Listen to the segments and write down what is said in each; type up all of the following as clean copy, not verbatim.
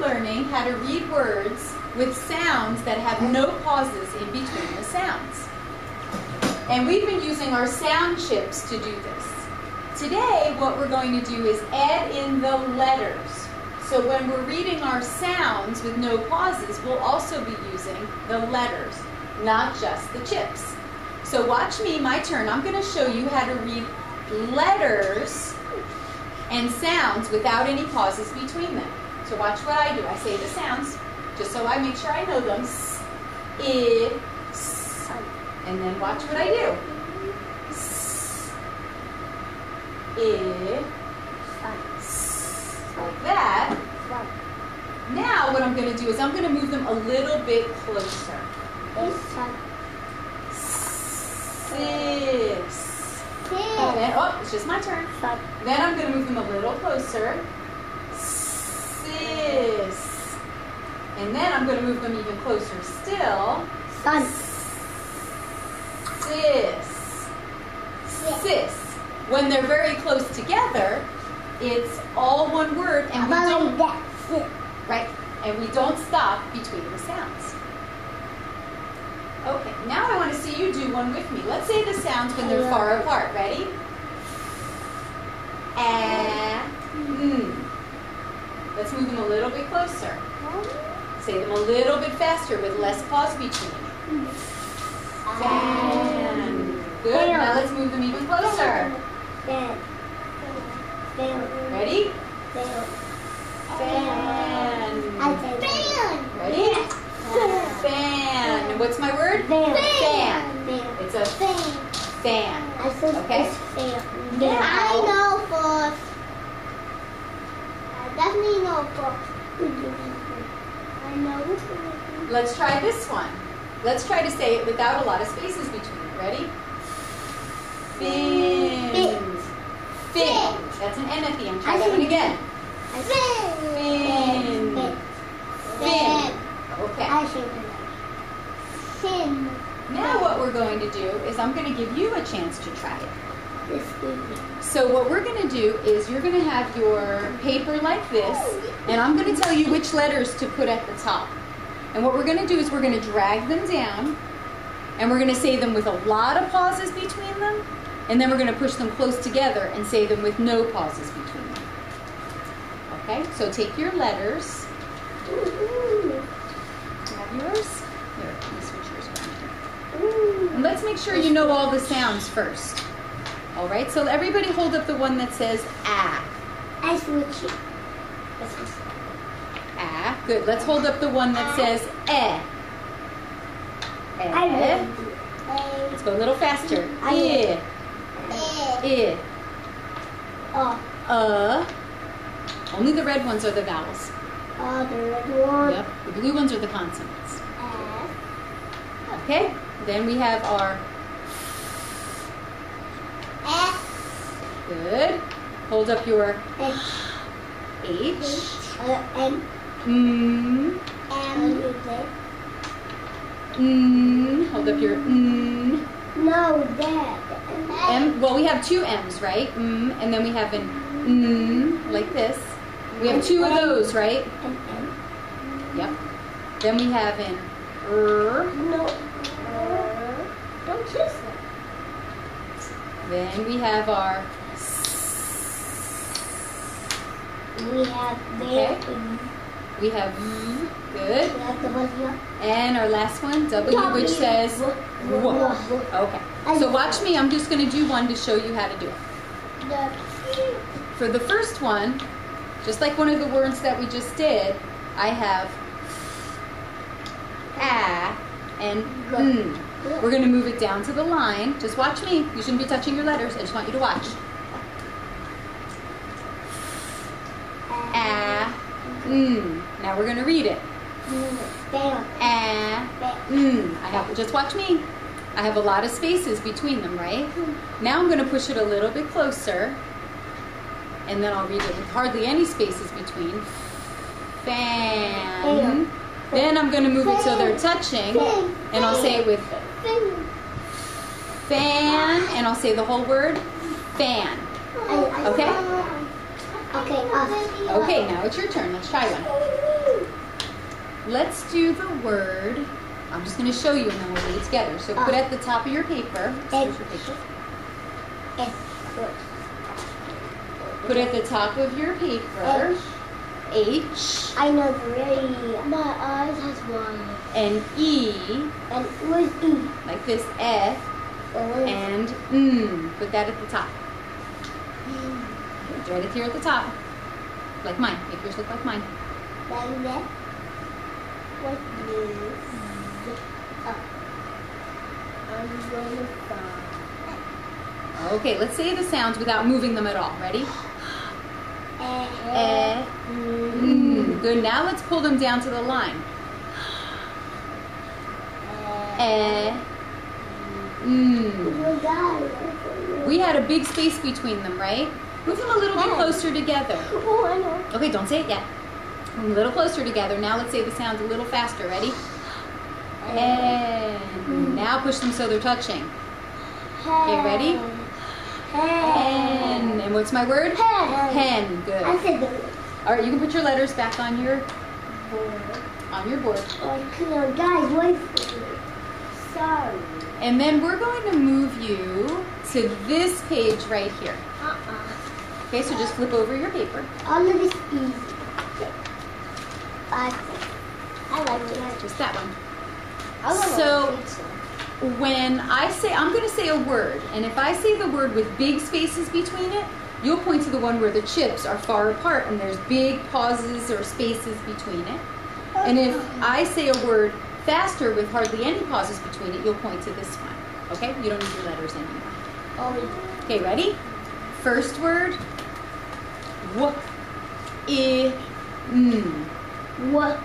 learning how to read words with sounds that have no pauses in between the sounds. And we've been using our sound chips to do this. Today, what we're going to do is add in the letters. So when we're reading our sounds with no pauses, we'll also be using the letters, not just the chips. So watch me, my turn. I'm going to show you how to read letters and sounds without any pauses between them. So watch what I do. I say the sounds, just so I make sure I know them. S, I, s. And then watch what I do. S, I, s. Like that. Now what I'm going to do is I'm going to move them a little bit closer. Sis. Then, oh, it's just my turn. Then I'm going to move them a little closer. Sis. And then I'm going to move them even closer still. Sun. Sis. Sis. When they're very close together, it's all one word, and we don't, right? And we don't stop between the sounds. Okay, now I want to see you do one with me. Let's say the sounds when they're far apart. Ready? Let's move them a little bit closer. Say them a little bit faster with less pause between. Fan. Good. Now let's move them even closer. Ready? Fan. Ready? Fan. What's my word? Fan. It's a fan. Okay? I know for. I definitely know for. I know. Let's try this one. Let's try to say it without a lot of spaces between it. Ready? Fin. Fin. That's an N at the end. Try that one again. Fin. Fin. Okay. Now what we're going to do is I'm going to give you a chance to try it. So what we're going to do is you're going to have your paper like this, and I'm going to tell you which letters to put at the top. And what we're going to do is we're going to drag them down, and we're going to say them with a lot of pauses between them, and then we're going to push them close together and say them with no pauses between them. Okay, so take your letters. Have yours? Here, let me switch yours around here. And let's make sure you know all the sounds first. All right, so everybody hold up the one that says ah. I switch it. Ah, good. Let's hold up the one that says eh. Eh. Let's go a little faster. I. Only the red ones are the vowels. The red one. Yep. The blue ones are the consonants. Okay. Then we have our good. Hold up your H. Hold up your No, Dad. M. Well, we have two M's, right? And then we have an like this. We have two of those, right? Yep. Then we have an No. Don't kiss it. Then we have our We have okay. We have good. We have the one here. And our last one, W, which says W. Okay. So watch me. I'm just going to do one to show you how to do it. For the first one, just like one of the words that we just did, I have ah and We're going to move it down to the line. Just watch me. You shouldn't be touching your letters. I just want you to watch. Ah, Now we're going to read it. Ah, I have, just watch me. I have a lot of spaces between them, right? Now I'm going to push it a little bit closer. And then I'll read it with hardly any spaces between. Fan. Then I'm going to move it so they're touching. And I'll say it with fan. And I'll say the whole word. Fan. Okay. Okay? Okay, now it's your turn. Let's try one. let's do the word. I'm just going to show you and then we'll read it together. So put at the top of your paper. Here's your paper. Put at the top of your paper. H. I know three. My eyes has one. And E. And where's E? Like this. F. And put that at the top. It's right here at the top. Like mine. Make yours look like mine. Like that. What is I'm gonna find. Okay, let's say the sounds without moving them at all. Ready? Good. Now let's pull them down to the line. We had a big space between them, right? Move them a little bit closer together. Oh, I know. Okay, don't say it yet. A little closer together. Now let's say the sounds a little faster. Ready? And now push them so they're touching. Okay, ready? And what's my word? Hen. Good. I said the word. All right, you can put your letters back on your board. Oh, come on, guys, wait for me. Sorry. And then we're going to move you to this page right here. Okay, so just flip over your paper. All of this easy. I like it. Just that one. I love So pizza. when I say, I'm going to say a word, and if I say the word with big spaces between it, you'll point to the one where the chips are far apart and there's big pauses or spaces between it. And if I say a word faster with hardly any pauses between it, you'll point to this one. Okay? You don't need your letters anymore. Okay, ready? First word. W. I. N. What?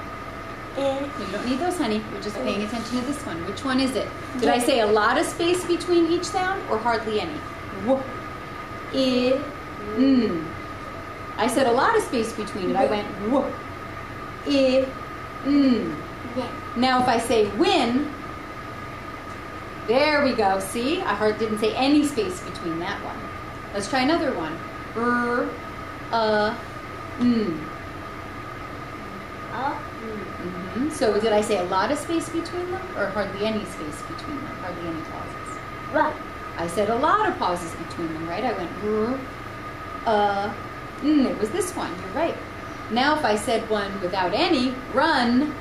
You don't need those, honey. You're just paying attention to this one. Which one is it? Did I say a lot of space between each sound or hardly any? W. I. N. I said a lot of space between it. I went W. I. N. Now if I say win, there we go. See? I didn't say any space between that one. Let's try another one. N. So did I say a lot of space between them or hardly any space between them? Hardly any pauses. Right. I said a lot of pauses between them, right? I went N. It was this one. You're right. Now if I said one without any, run,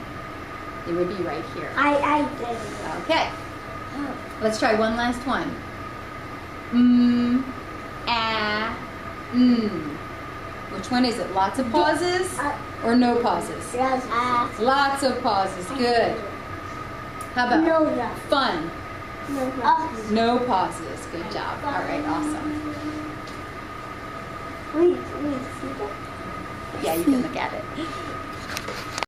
it would be right here. I did it. Okay. Let's try one last one. Which one is it? Lots of pauses or no pauses? Lots of pauses. Good. How about No. fun? No. No pauses. Good job. All right. Awesome. Wait, see that? Yeah, you can look at it.